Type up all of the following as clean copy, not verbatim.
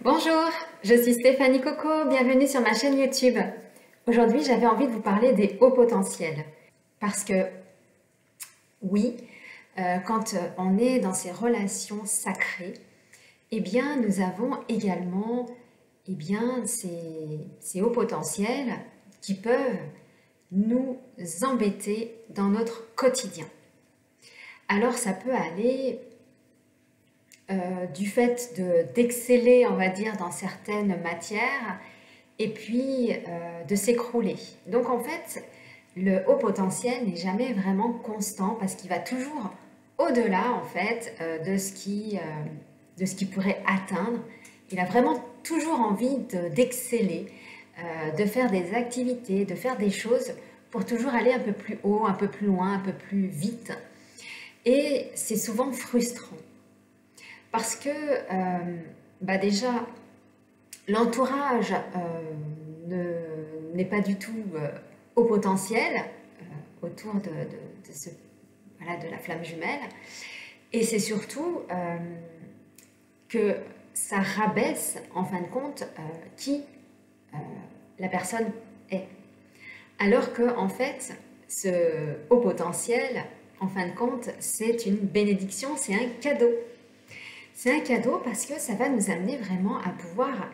Bonjour, je suis Stéphanie Coco, bienvenue sur ma chaîne YouTube. Aujourd'hui, j'avais envie de vous parler des hauts potentiels. Parce que, oui, quand on est dans ces relations sacrées, eh bien, nous avons également ces hauts potentiels qui peuvent nous embêter dans notre quotidien. Alors, ça peut aller du fait d'exceller, on va dire, dans certaines matières et puis de s'écrouler. Donc en fait, le haut potentiel n'est jamais vraiment constant parce qu'il va toujours au-delà en fait de ce qu'il pourrait atteindre. Il a vraiment toujours envie d'exceller, de faire des activités, de faire des choses pour toujours aller un peu plus haut, un peu plus loin, un peu plus vite. Et c'est souvent frustrant. Parce que déjà, l'entourage n'est pas du tout au potentiel autour de la flamme jumelle. Et c'est surtout que ça rabaisse, en fin de compte, qui la personne est. Alors que, en fait, ce haut potentiel, en fin de compte, c'est une bénédiction, c'est un cadeau. C'est un cadeau parce que ça va nous amener vraiment à pouvoir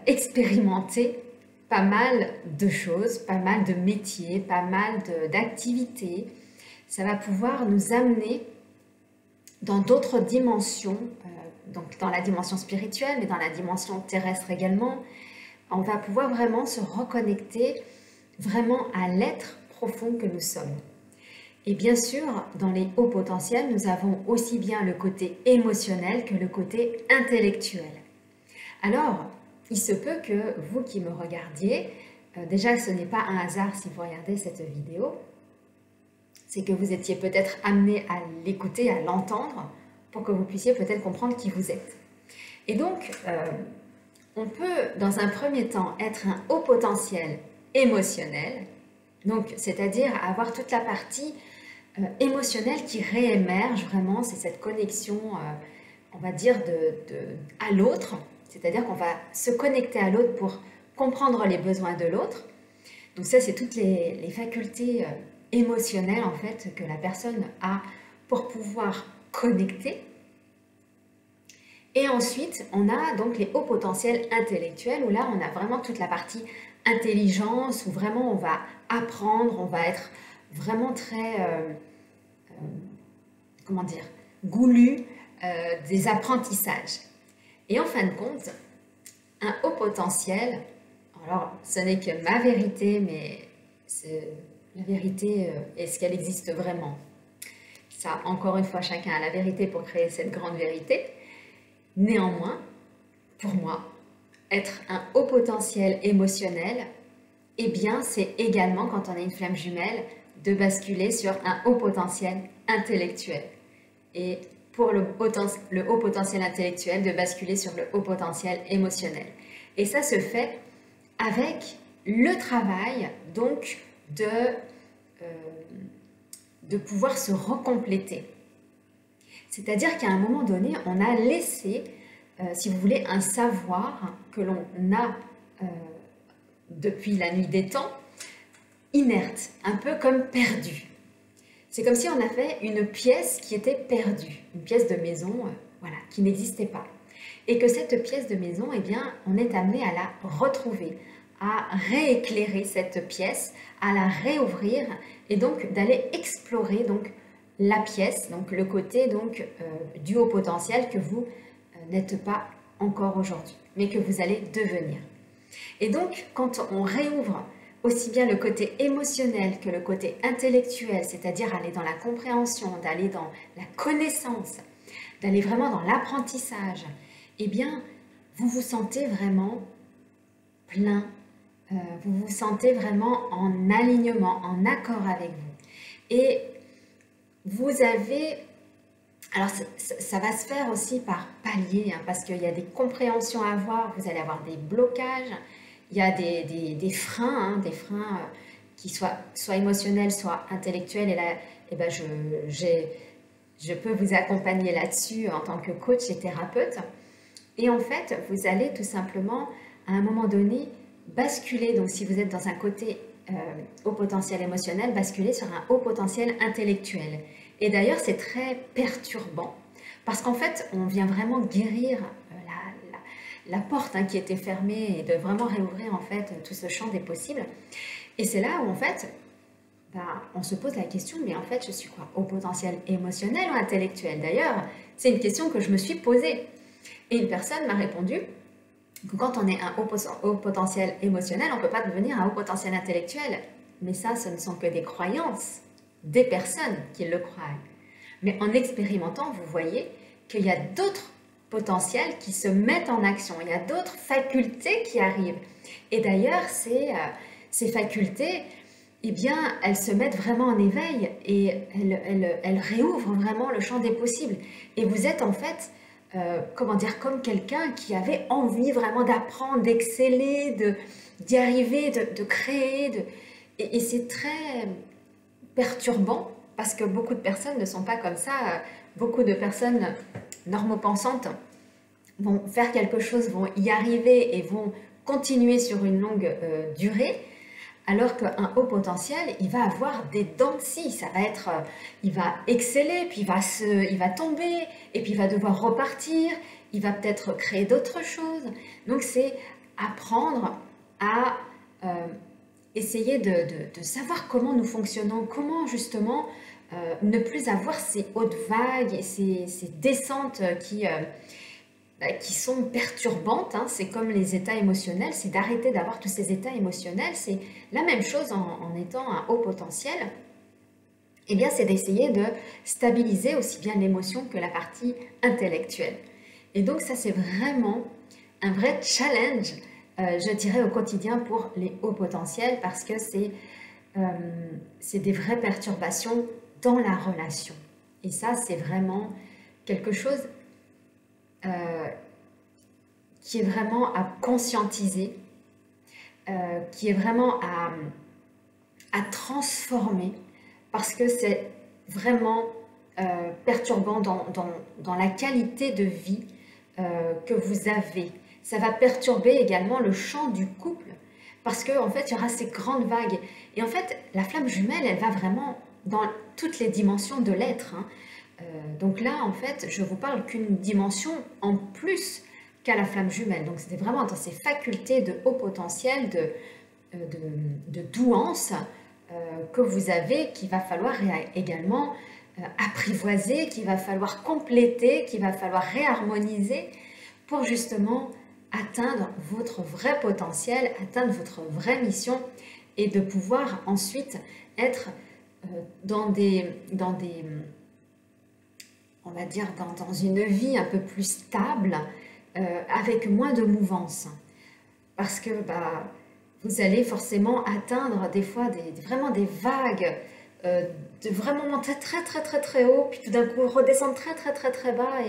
expérimenter pas mal de choses, pas mal de métiers, pas mal d'activités. Ça va pouvoir nous amener dans d'autres dimensions, donc dans la dimension spirituelle, mais dans la dimension terrestre également. On va pouvoir vraiment se reconnecter vraiment à l'être profond que nous sommes. Et bien sûr, dans les hauts potentiels, nous avons aussi bien le côté émotionnel que le côté intellectuel. Alors, il se peut que vous qui me regardiez, déjà ce n'est pas un hasard si vous regardez cette vidéo, c'est que vous étiez peut-être amené à l'écouter, à l'entendre, pour que vous puissiez peut-être comprendre qui vous êtes. Et donc, on peut dans un premier temps être un haut potentiel émotionnel, donc c'est-à-dire avoir toute la partie émotionnelle qui réémerge vraiment, c'est cette connexion, on va dire, à l'autre, c'est-à-dire qu'on va se connecter à l'autre pour comprendre les besoins de l'autre. Donc ça, c'est toutes les facultés émotionnelles en fait que la personne a pour pouvoir connecter. Et ensuite, on a donc les hauts potentiels intellectuels où là, on a vraiment toute la partie intelligence, où vraiment on va apprendre, on va être vraiment très, comment dire, goulu des apprentissages. Et en fin de compte, un haut potentiel, alors ce n'est que ma vérité, mais la vérité, est-ce qu'elle existe vraiment? Ça, encore une fois, chacun a la vérité pour créer cette grande vérité. Néanmoins, pour moi, être un haut potentiel émotionnel, eh bien, c'est également, quand on a une flamme jumelle, de basculer sur un haut potentiel intellectuel. Et pour le haut potentiel intellectuel, de basculer sur le haut potentiel émotionnel. Et ça se fait avec le travail, donc, de pouvoir se recompléter. C'est-à-dire qu'à un moment donné, on a laissé, si vous voulez, un savoir que l'on a depuis la nuit des temps, inerte, un peu comme perdu. C'est comme si on avait une pièce qui était perdue, une pièce de maison voilà, qui n'existait pas. Et que cette pièce de maison, eh bien, on est amené à la retrouver, à rééclairer cette pièce, à la réouvrir et donc d'aller explorer donc, la pièce, donc le côté donc, du haut potentiel que vous n'êtes pas encore aujourd'hui, mais que vous allez devenir. Et donc, quand on réouvre aussi bien le côté émotionnel que le côté intellectuel, c'est-à-dire aller dans la compréhension, d'aller dans la connaissance, d'aller vraiment dans l'apprentissage, eh bien, vous vous sentez vraiment plein, vous vous sentez vraiment en alignement, en accord avec vous. Et vous avez... Alors, ça va se faire aussi par paliers, hein, parce qu'il y a des compréhensions à avoir, vous allez avoir des blocages, il y a des freins, des freins qui soit émotionnels, soit intellectuels. Et là, eh ben, je peux vous accompagner là-dessus en tant que coach et thérapeute. Et en fait, vous allez tout simplement, à un moment donné, basculer. Donc si vous êtes dans un côté haut potentiel émotionnel, basculer sur un haut potentiel intellectuel. Et d'ailleurs, c'est très perturbant parce qu'en fait, on vient vraiment guérir la porte qui était fermée et de vraiment réouvrir en fait tout ce champ des possibles. Et c'est là où en fait, on se pose la question, mais en fait, je suis quoi? Haut potentiel émotionnel ou intellectuel? D'ailleurs, c'est une question que je me suis posée. Et une personne m'a répondu que quand on est un haut potentiel émotionnel, on ne peut pas devenir un haut potentiel intellectuel. Mais ça, ce ne sont que des croyances des personnes qui le croient. Mais en expérimentant, vous voyez qu'il y a d'autres potentiels qui se mettent en action. Il y a d'autres facultés qui arrivent. Et d'ailleurs, ces facultés, eh bien, elles se mettent vraiment en éveil et elles réouvrent vraiment le champ des possibles. Et vous êtes en fait, comment dire, comme quelqu'un qui avait envie vraiment d'apprendre, d'exceller, d'y arriver, de créer. Et c'est très perturbant parce que beaucoup de personnes ne sont pas comme ça. Beaucoup de personnes normopensantes vont faire quelque chose, vont y arriver et vont continuer sur une longue durée. Alors qu'un haut potentiel, il va avoir des dents de scie, ça va être, il va exceller, puis il va tomber, et puis il va devoir repartir, il va peut-être créer d'autres choses. Donc c'est apprendre à essayer de savoir comment nous fonctionnons, comment justement ne plus avoir ces hautes vagues et ces descentes qui sont perturbantes, c'est comme les états émotionnels, c'est d'arrêter d'avoir tous ces états émotionnels. C'est la même chose en étant un haut potentiel. Eh bien, c'est d'essayer de stabiliser aussi bien l'émotion que la partie intellectuelle. Et donc ça, c'est vraiment un vrai challenge, je dirais, au quotidien pour les hauts potentiels parce que c'est des vraies perturbations dans la relation. Et ça, c'est vraiment quelque chose qui est vraiment à conscientiser, qui est vraiment à transformer, parce que c'est vraiment perturbant dans la qualité de vie que vous avez. Ça va perturber également le champ du couple, parce qu'en fait, il y aura ces grandes vagues. Et en fait, la flamme jumelle, elle va vraiment dans toutes les dimensions de l'être. Donc là, en fait, je vous parle qu'une dimension en plus qu'à la flamme jumelle. Donc c'était vraiment dans ces facultés de haut potentiel, de douance que vous avez, qu'il va falloir également apprivoiser, qu'il va falloir compléter, qu'il va falloir réharmoniser pour justement atteindre votre vrai potentiel, atteindre votre vraie mission et de pouvoir ensuite être dans on va dire, dans une vie un peu plus stable, avec moins de mouvance. Parce que vous allez forcément atteindre des fois vraiment des vagues, de vraiment monter très très très très haut, puis tout d'un coup redescendre très très très très bas.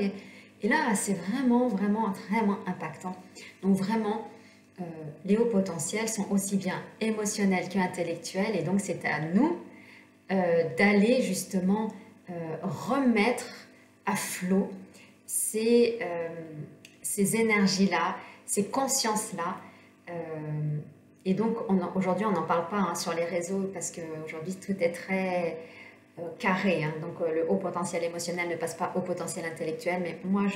Et là, c'est vraiment impactant. Donc vraiment, les hauts potentiels sont aussi bien émotionnels qu'intellectuels. Et donc c'est à nous d'aller justement remettre à flot ces énergies-là, ces consciences-là. Et donc, aujourd'hui, on n'en parle pas sur les réseaux parce qu'aujourd'hui, tout est très carré. Donc, le haut potentiel émotionnel ne passe pas au potentiel intellectuel. Mais moi,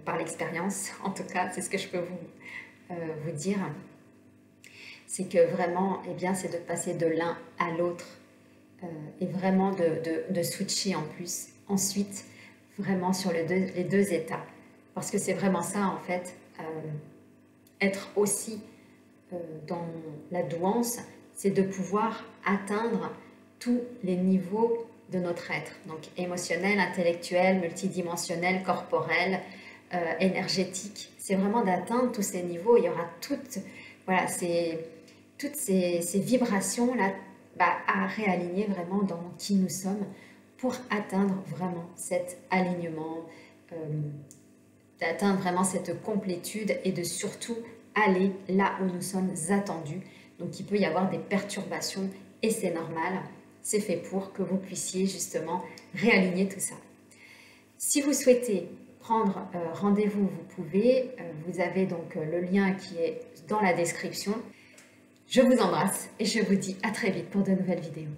par l'expérience, en tout cas, c'est ce que je peux vous dire. C'est que vraiment, eh bien, c'est de passer de l'un à l'autre et vraiment de switcher en plus. Ensuite, vraiment sur les deux états. Parce que c'est vraiment ça, en fait, être aussi dans la douance, c'est de pouvoir atteindre tous les niveaux de notre être. Donc émotionnel, intellectuel, multidimensionnel, corporel, énergétique. C'est vraiment d'atteindre tous ces niveaux. Il y aura toutes ces vibrations-là à réaligner vraiment dans qui nous sommes pour atteindre vraiment cet alignement, d'atteindre vraiment cette complétude et de surtout aller là où nous sommes attendus. Donc il peut y avoir des perturbations et c'est normal. C'est fait pour que vous puissiez justement réaligner tout ça. Si vous souhaitez prendre rendez-vous, vous pouvez. Vous avez donc le lien qui est dans la description. Je vous embrasse et je vous dis à très vite pour de nouvelles vidéos.